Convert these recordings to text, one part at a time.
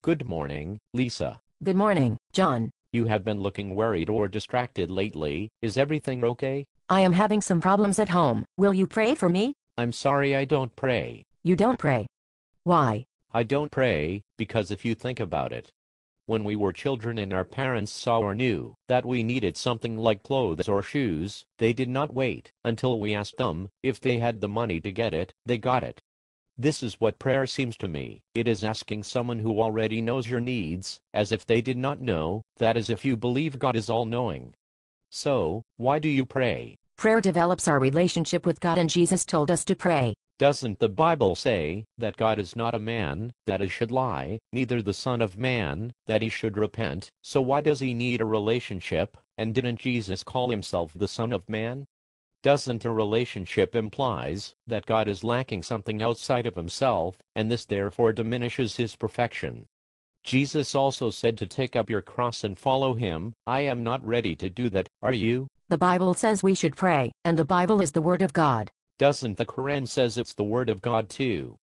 Good morning, Lisa. Good morning, John. You have been looking worried or distracted lately. Is everything okay? I am having some problems at home. Will you pray for me? I'm sorry I don't pray. You don't pray. Why? I don't pray because if you think about it, when we were children and our parents saw or knew that we needed something like clothes or shoes, they did not wait until we asked them. If they had the money to get it, they got it. This is what prayer seems to me. It is asking someone who already knows your needs, as if they did not know, that is if you believe God is all-knowing. So, why do you pray? Prayer develops our relationship with God, and Jesus told us to pray. Doesn't the Bible say that God is not a man, that he should lie, neither the Son of Man, that he should repent? So why does he need a relationship, and didn't Jesus call himself the Son of Man? Doesn't a relationship implies that God is lacking something outside of himself, and this therefore diminishes his perfection? Jesus also said to take up your cross and follow him. I am not ready to do that, are you? The Bible says we should pray, and the Bible is the Word of God. Doesn't the Quran says it's the Word of God too?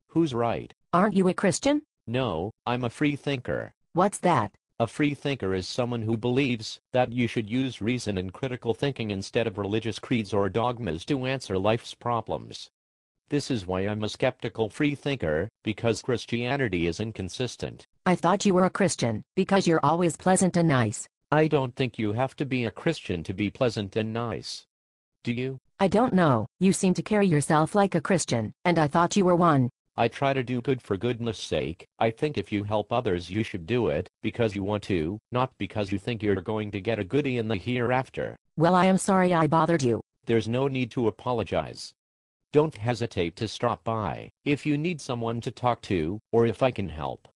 Who's right? Aren't you a Christian? No, I'm a free thinker. What's that? A free thinker is someone who believes that you should use reason and critical thinking instead of religious creeds or dogmas to answer life's problems. This is why I'm a skeptical free thinker, because Christianity is inconsistent. I thought you were a Christian, because you're always pleasant and nice. I don't think you have to be a Christian to be pleasant and nice. Do you? I don't know. You seem to carry yourself like a Christian, and I thought you were one. I try to do good for goodness sake. I think if you help others you should do it because you want to, not because you think you're going to get a goodie in the hereafter. Well, I am sorry I bothered you. There's no need to apologize. Don't hesitate to stop by if you need someone to talk to, or if I can help.